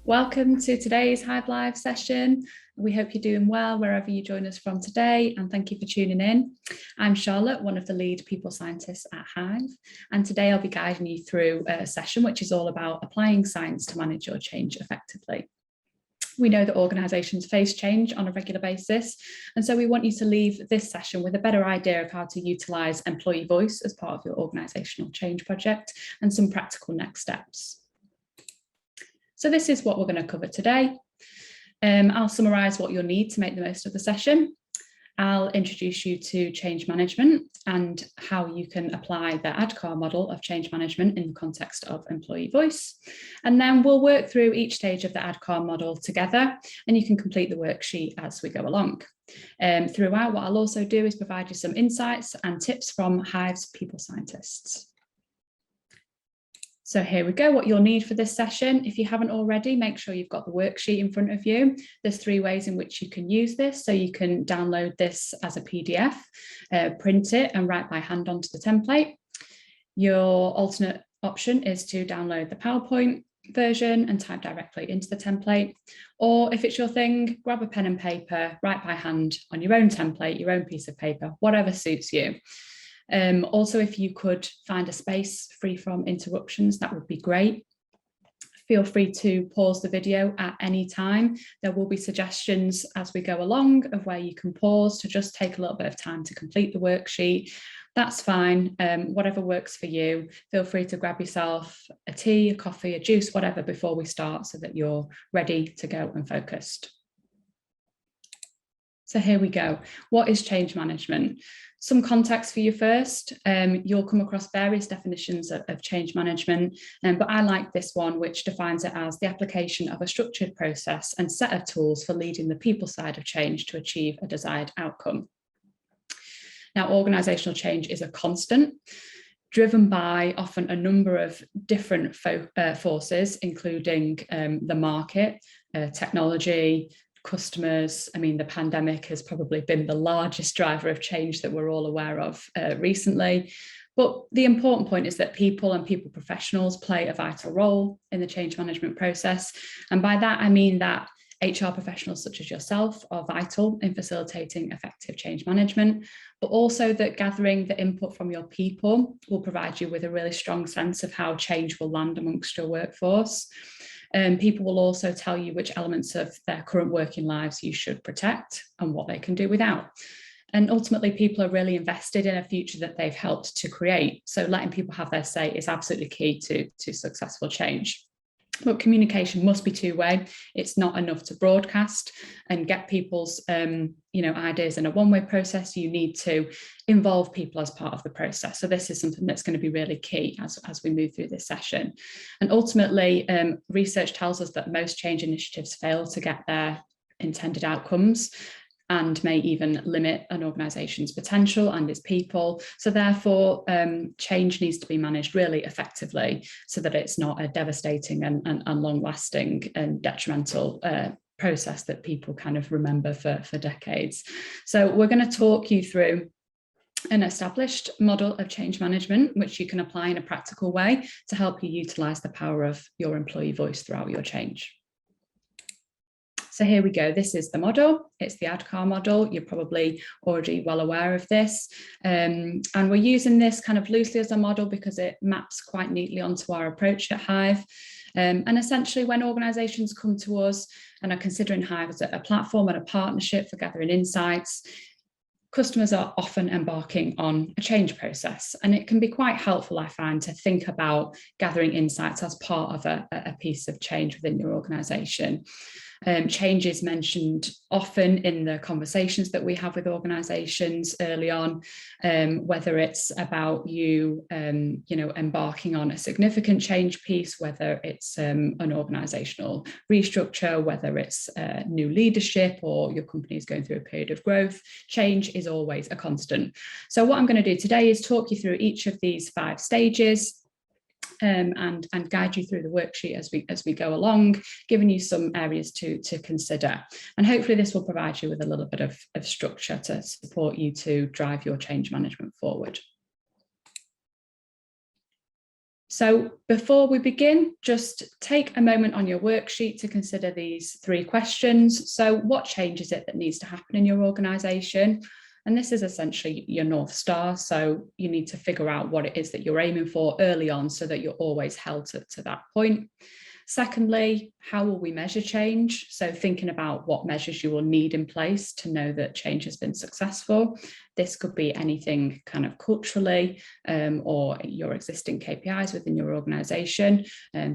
Welcome to today's Hive Live session. We hope you're doing well wherever you join us from today, and thank you for tuning in. I'm Charlotte, one of the lead people scientists at Hive, and today I'll be guiding you through a session which is all about applying science to manage your change effectively. We know that organisations face change on a regular basis, and so we want you to leave this session with a better idea of how to utilise employee voice as part of your organisational change project and some practical next steps. So this is what we're going to cover today. I'll summarise what you'll need to make the most of the session. I'll introduce you to change management and how you can apply the AdCar model of change management in the context of employee voice. And then we'll work through each stage of the AdCar model together, and you can complete the worksheet as we go along. Throughout, what I'll also do is provide you some insights and tips from Hive's people scientists. So here we go, what you'll need for this session. If you haven't already, make sure you've got the worksheet in front of you. There's 3 ways in which you can use this. So you can download this as a PDF, print it and write by hand onto the template. Your alternate option is to download the PowerPoint version and type directly into the template. Or if it's your thing, grab a pen and paper, write by hand on your own template, your own piece of paper, whatever suits you. Also, if you could find a space free from interruptions, that would be great. Feel free to pause the video at any time. There will be suggestions as we go along of where you can pause to just take a little bit of time to complete the worksheet. That's fine, whatever works for you. Feel free to grab yourself a tea, a coffee, a juice, whatever before we start so that you're ready to go and focused. So here we go. What is change management? Some context for you first. You'll come across various definitions of change management, but I like this one, which defines it as the application of a structured process and set of tools for leading the people side of change to achieve a desired outcome. Now, organisational change is a constant, driven by often a number of different forces, including the market, technology, customers. I mean, the pandemic has probably been the largest driver of change that we're all aware of recently. But the important point is that people and people professionals play a vital role in the change management process. And by that, I mean that HR professionals such as yourself are vital in facilitating effective change management, but also that gathering the input from your people will provide you with a really strong sense of how change will land amongst your workforce. People will also tell you which elements of their current working lives you should protect and what they can do without. And ultimately, people are really invested in a future that they've helped to create. So letting people have their say is absolutely key to successful change. But communication must be two-way. It's not enough to broadcast and get people's ideas in a one-way process. You need to involve people as part of the process. So this is something that's going to be really key as we move through this session. And ultimately, research tells us that most change initiatives fail to get their intended outcomes and may even limit an organisation's potential and its people. So therefore, change needs to be managed really effectively so that it's not a devastating and long-lasting and detrimental process that people kind of remember for decades. So we're going to talk you through an established model of change management, which you can apply in a practical way to help you utilise the power of your employee voice throughout your change. So here we go. This is the model. It's the AdCar model. You're probably already well aware of this. And we're using this kind of loosely as a model because it maps quite neatly onto our approach at Hive. And essentially, when organisations come to us and are considering Hive as a platform and a partnership for gathering insights, customers are often embarking on a change process, and it can be quite helpful, I find, to think about gathering insights as part of a piece of change within your organisation. Change is mentioned often in the conversations that we have with organisations early on, whether it's about you embarking on a significant change piece, whether it's an organisational restructure, whether it's new leadership or your company is going through a period of growth. Change is always a constant. So what I'm going to do today is talk you through each of these 5 stages. And guide you through the worksheet as we go along, giving you some areas to consider. And hopefully this will provide you with a little bit of structure to support you to drive your change management forward. So before we begin, just take a moment on your worksheet to consider these 3 questions. So what change is it that needs to happen in your organisation? And this is essentially your North Star. So you need to figure out what it is that you're aiming for early on so that you're always held to that point. Secondly, how will we measure change? So thinking about what measures you will need in place to know that change has been successful. This could be anything kind of culturally or your existing KPIs within your organisation.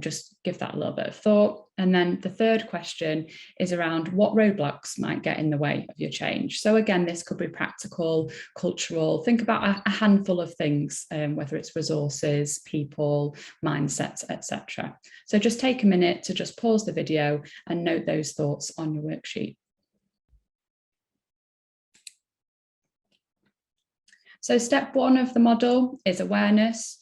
Just give that a little bit of thought. And then the third question is around what roadblocks might get in the way of your change. So again, this could be practical, cultural. Think about a handful of things, whether it's resources, people, mindsets, etc. So just take a minute to just pause the video and note those thoughts on your worksheet. So step 1 of the model is awareness.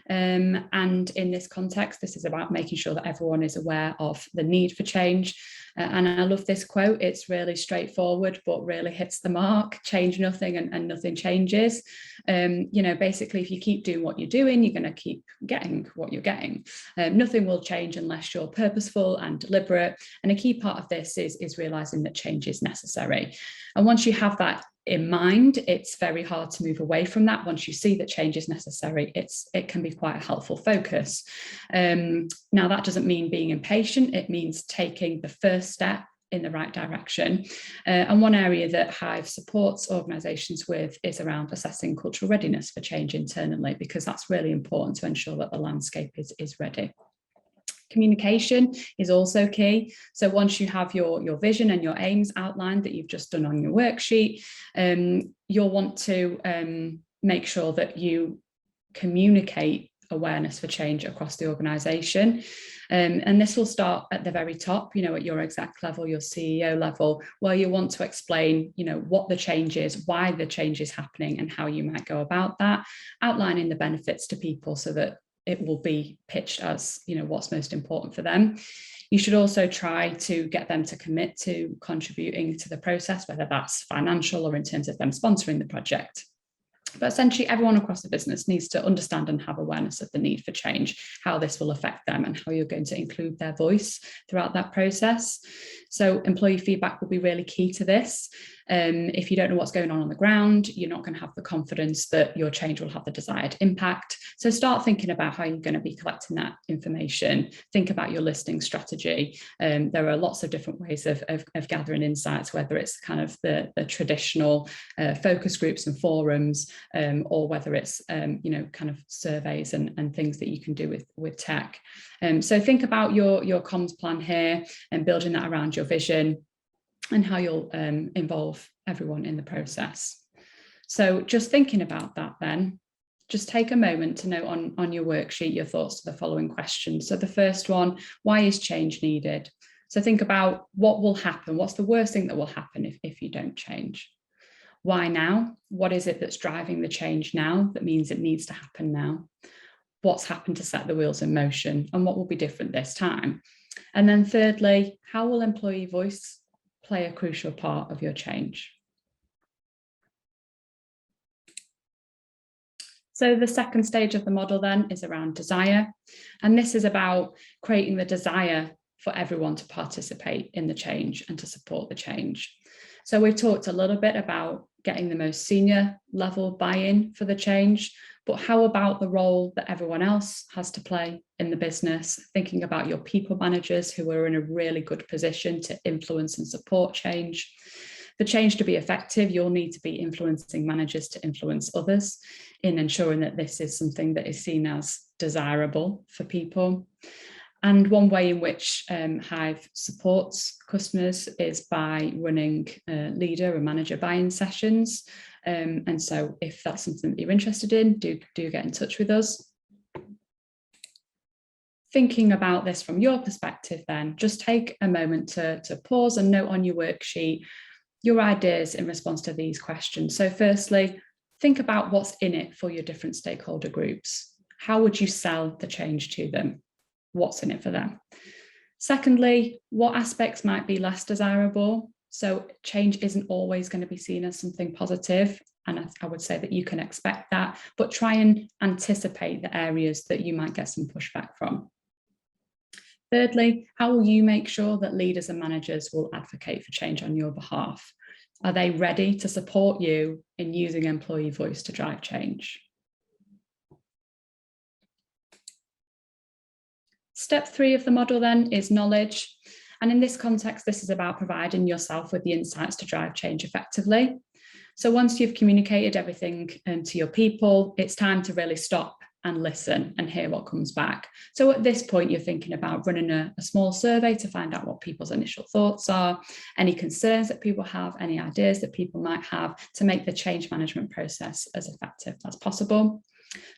And in this context, this is about making sure that everyone is aware of the need for change. And I love this quote. It's really straightforward, but really hits the mark. Change nothing and nothing changes. Basically, if you keep doing what you're doing, you're going to keep getting what you're getting. Nothing will change unless you're purposeful and deliberate. And a key part of this is realizing that change is necessary. And once you have that in mind, it's very hard to move away from that. Once you see that change is necessary, it can be quite a helpful focus. Now, that doesn't mean being impatient. It means taking the first step in the right direction. And one area that Hive supports organisations with is around assessing cultural readiness for change internally, because that's really important to ensure that the landscape is ready. Communication is also key. So once you have your vision and your aims outlined that you've just done on your worksheet, you'll want to make sure that you communicate awareness for change across the organisation. And this will start at the very top, at your exec level, your CEO level, where you want to explain, what the change is, why the change is happening, and how you might go about that, outlining the benefits to people so that it will be pitched as, what's most important for them. You should also try to get them to commit to contributing to the process, whether that's financial or in terms of them sponsoring the project. But essentially, everyone across the business needs to understand and have awareness of the need for change, how this will affect them, and how you're going to include their voice throughout that process. So employee feedback will be really key to this. If you don't know what's going on the ground, you're not going to have the confidence that your change will have the desired impact. So start thinking about how you're going to be collecting that information. Think about your listening strategy. There are lots of different ways of gathering insights, whether it's kind of the traditional focus groups and forums, or whether it's kind of surveys and things that you can do with tech. So think about your comms plan here and building that around your vision and how you'll involve everyone in the process. So just thinking about that then, just take a moment to note on your worksheet your thoughts to the following questions. So the first one, why is change needed? So think about what will happen. What's the worst thing that will happen if you don't change? Why now? What is it that's driving the change now that means it needs to happen now? What's happened to set the wheels in motion, and what will be different this time? And then thirdly, how will employee voice play a crucial part of your change? So the second stage of the model then is around desire. And this is about creating the desire for everyone to participate in the change and to support the change. So we've talked a little bit about getting the most senior level buy-in for the change, but how about the role that everyone else has to play in the business? Thinking about your people managers who are in a really good position to influence and support change. For change to be effective, you'll need to be influencing managers to influence others in ensuring that this is something that is seen as desirable for people. And one way in which Hive supports customers is by running leader and manager buy-in sessions. And so if that's something that you're interested in, do get in touch with us. Thinking about this from your perspective then, just take a moment to pause and note on your worksheet your ideas in response to these questions. So firstly, think about what's in it for your different stakeholder groups. How would you sell the change to them? What's in it for them? Secondly, what aspects might be less desirable? So change isn't always going to be seen as something positive. And I would say that you can expect that, but try and anticipate the areas that you might get some pushback from. Thirdly, how will you make sure that leaders and managers will advocate for change on your behalf? Are they ready to support you in using employee voice to drive change? Step 3 of the model then is knowledge. And in this context, this is about providing yourself with the insights to drive change effectively. So once you've communicated everything to your people, it's time to really stop and listen and hear what comes back. So at this point, you're thinking about running a small survey to find out what people's initial thoughts are, any concerns that people have, any ideas that people might have to make the change management process as effective as possible.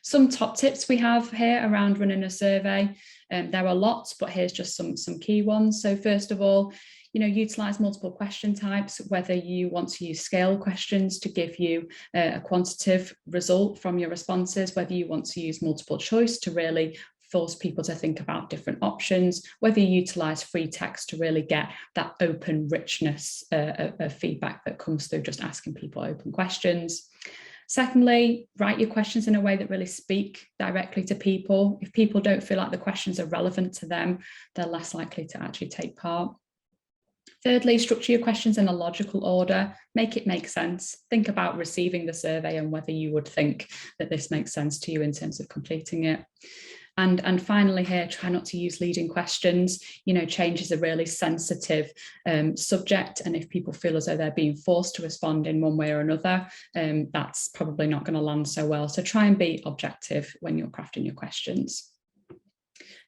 Some top tips we have here around running a survey. There are lots, but here's just some key ones. So first of all, utilize multiple question types, whether you want to use scale questions to give you a quantitative result from your responses, whether you want to use multiple choice to really force people to think about different options, whether you utilize free text to really get that open richness of feedback that comes through just asking people open questions. Secondly, write your questions in a way that really speak directly to people. If people don't feel like the questions are relevant to them, they're less likely to actually take part. Thirdly, structure your questions in a logical order, make it make sense. Think about receiving the survey and whether you would think that this makes sense to you in terms of completing it. And finally here, try not to use leading questions. Change is a really sensitive subject. And if people feel as though they're being forced to respond in one way or another, that's probably not going to land so well. So try and be objective when you're crafting your questions.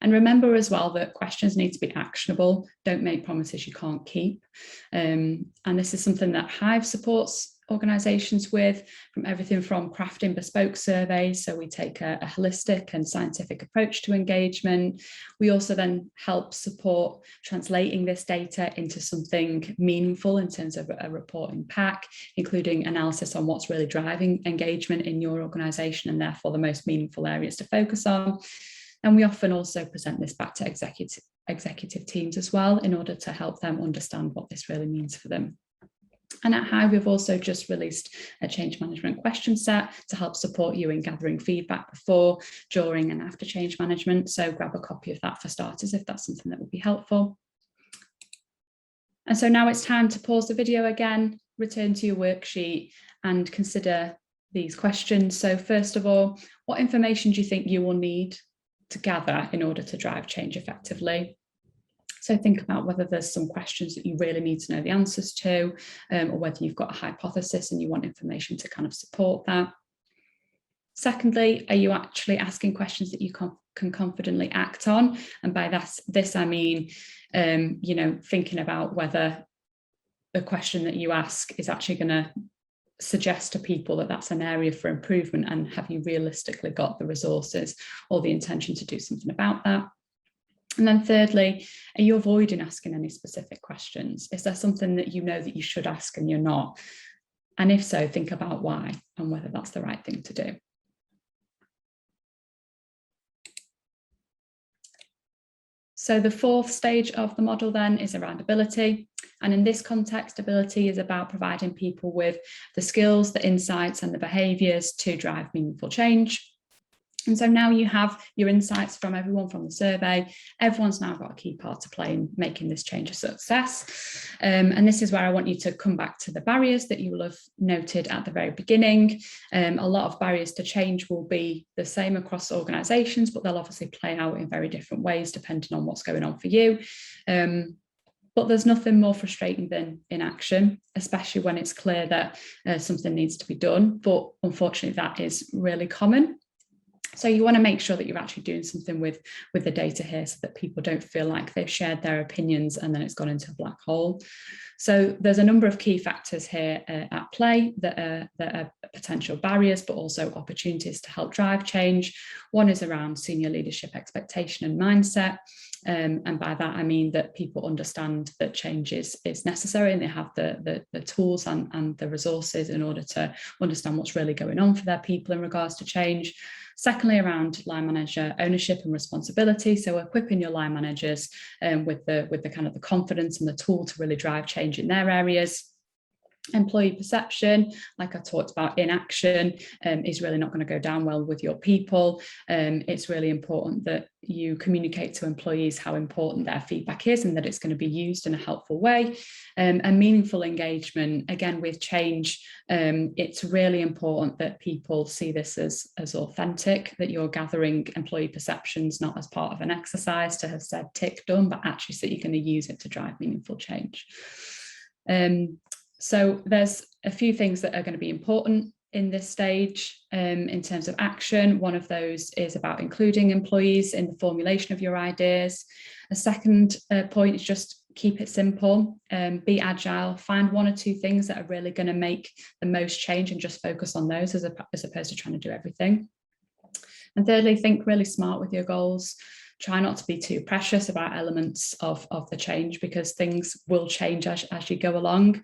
And remember as well that questions need to be actionable. Don't make promises you can't keep. And this is something that Hive supports organisations with, from everything from crafting bespoke surveys. So we take a holistic and scientific approach to engagement. We also then help support translating this data into something meaningful in terms of a reporting pack, including analysis on what's really driving engagement in your organisation and therefore the most meaningful areas to focus on. And we often also present this back to executive teams as well in order to help them understand what this really means for them. And at Hive, we've also just released a change management question set to help support you in gathering feedback before, during and after change management. So grab a copy of that for starters if that's something that would be helpful. And so now it's time to pause the video again, return to your worksheet and consider these questions. So first of all, what information do you think you will need to gather in order to drive change effectively? So think about whether there's some questions that you really need to know the answers to, or whether you've got a hypothesis and you want information to kind of support that. Secondly, are you actually asking questions that you can confidently act on? And by this I mean, thinking about whether the question that you ask is actually going to suggest to people that that's an area for improvement, and have you realistically got the resources or the intention to do something about that? And then thirdly, are you avoiding asking any specific questions? Is there something that you know that you should ask and you're not? And if so, think about why and whether that's the right thing to do. So the fourth stage of the model then is around ability. And in this context, ability is about providing people with the skills, the insights and the behaviours to drive meaningful change. And so now you have your insights from everyone from the survey. Everyone's now got a key part to play in making this change a success. And this is where I want you to come back to the barriers that you will have noted at the very beginning. A lot of barriers to change will be the same across organisations, but they'll obviously play out in very different ways depending on what's going on for you. But there's nothing more frustrating than inaction, especially when it's clear that something needs to be done. But unfortunately, that is really common. So you want to make sure that you're actually doing something with the data here so that people don't feel like they've shared their opinions and then it's gone into a black hole. So there's a number of key factors here at play that are potential barriers, but also opportunities to help drive change. One is around senior leadership expectation and mindset. And by that, I mean that people understand that change is necessary and they have the tools and the resources in order to understand what's really going on for their people in regards to change. Secondly, around line manager ownership and responsibility. So equipping your line managers with the kind of the confidence and the tool to really drive change in their areas. Employee perception, like I talked about in action, is really not going to go down well with your people. It's really important that you communicate to employees how important their feedback is and that it's going to be used in a helpful way. And meaningful engagement, again, with change, it's really important that people see this as authentic, that you're gathering employee perceptions not as part of an exercise to have said tick done, but actually so that you're going to use it to drive meaningful change. So there's a few things that are going to be important in this stage in terms of action. One of those is about including employees in the formulation of your ideas. A second point is just keep it simple, be agile, find one or two things that are really going to make the most change and just focus on those as opposed to trying to do everything. And thirdly, think really smart with your goals. Try not to be too precious about elements of the change because things will change as you go along.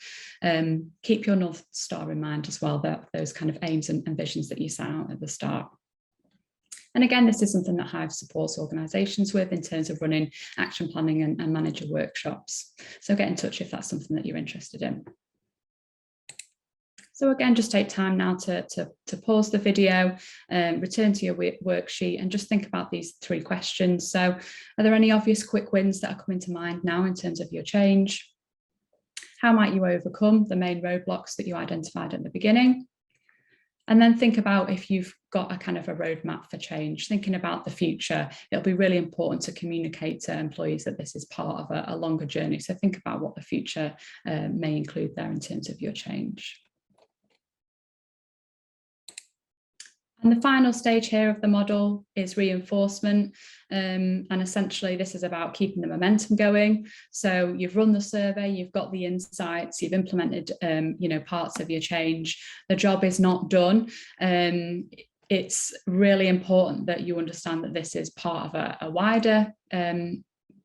Keep your North Star in mind as well, that those kind of aims and visions that you set out at the start. And again, this is something that Hive supports organisations with in terms of running action planning and manager workshops. So get in touch if that's something that you're interested in. So again, just take time now to pause the video, return to your worksheet and just think about these 3 questions. So are there any obvious quick wins that are coming to mind now in terms of your change? How might you overcome the main roadblocks that you identified at the beginning? And then think about if you've got a kind of a roadmap for change, thinking about the future. It'll be really important to communicate to employees that this is part of a longer journey. So think about what the future may include there in terms of your change. And the final stage here of the model is reinforcement. And essentially this is about keeping the momentum going. So you've run the survey, you've got the insights, you've implemented parts of your change. The job is not done. It's really important that you understand that this is part of a wider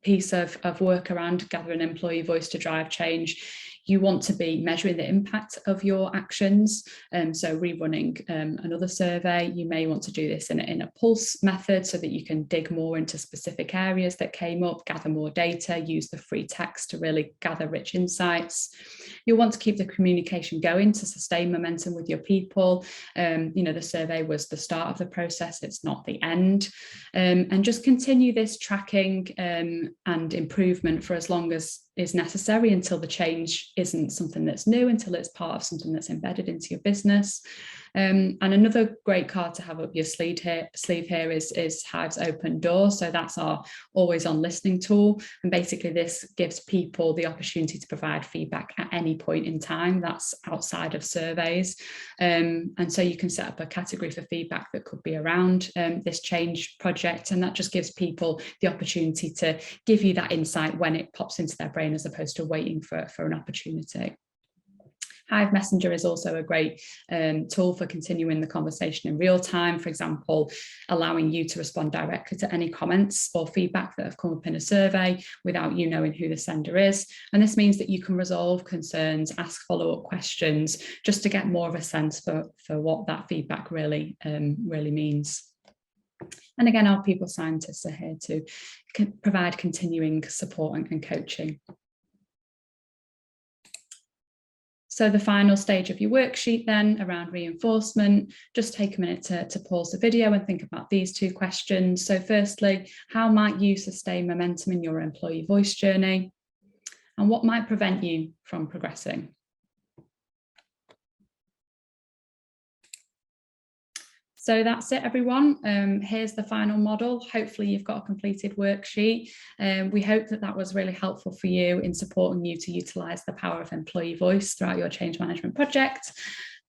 piece of work around gathering employee voice to drive change. You want to be measuring the impact of your actions. So rerunning another survey, you may want to do this in a pulse method so that you can dig more into specific areas that came up, gather more data, use the free text to really gather rich insights. You'll want to keep the communication going to sustain momentum with your people. The survey was the start of the process, it's not the end. And just continue this tracking and improvement for as long as is necessary until the change isn't something that's new, until it's part of something that's embedded into your business. And another great card to have up your sleeve here is Hive's Open Door. So that's our always on listening tool. And basically this gives people the opportunity to provide feedback at any point in time that's outside of surveys. And so you can set up a category for feedback that could be around this change project. And that just gives people the opportunity to give you that insight when it pops into their brain as opposed to waiting for an opportunity. Hive Messenger is also a great tool for continuing the conversation in real time. For example, allowing you to respond directly to any comments or feedback that have come up in a survey without you knowing who the sender is. And this means that you can resolve concerns, ask follow-up questions, just to get more of a sense for what that feedback really means. And again, our people scientists are here to provide continuing support and coaching. So the final stage of your worksheet then around reinforcement, just take a minute to pause the video and think about these 2 questions. So firstly, how might you sustain momentum in your employee voice journey? And what might prevent you from progressing? So that's it, everyone. Here's the final model. Hopefully you've got a completed worksheet. We hope that was really helpful for you in supporting you to utilise the power of employee voice throughout your change management project.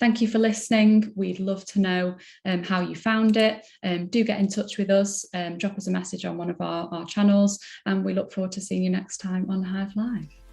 Thank you for listening. We'd love to know how you found it. Do get in touch with us, drop us a message on one of our channels, and we look forward to seeing you next time on Hive Live.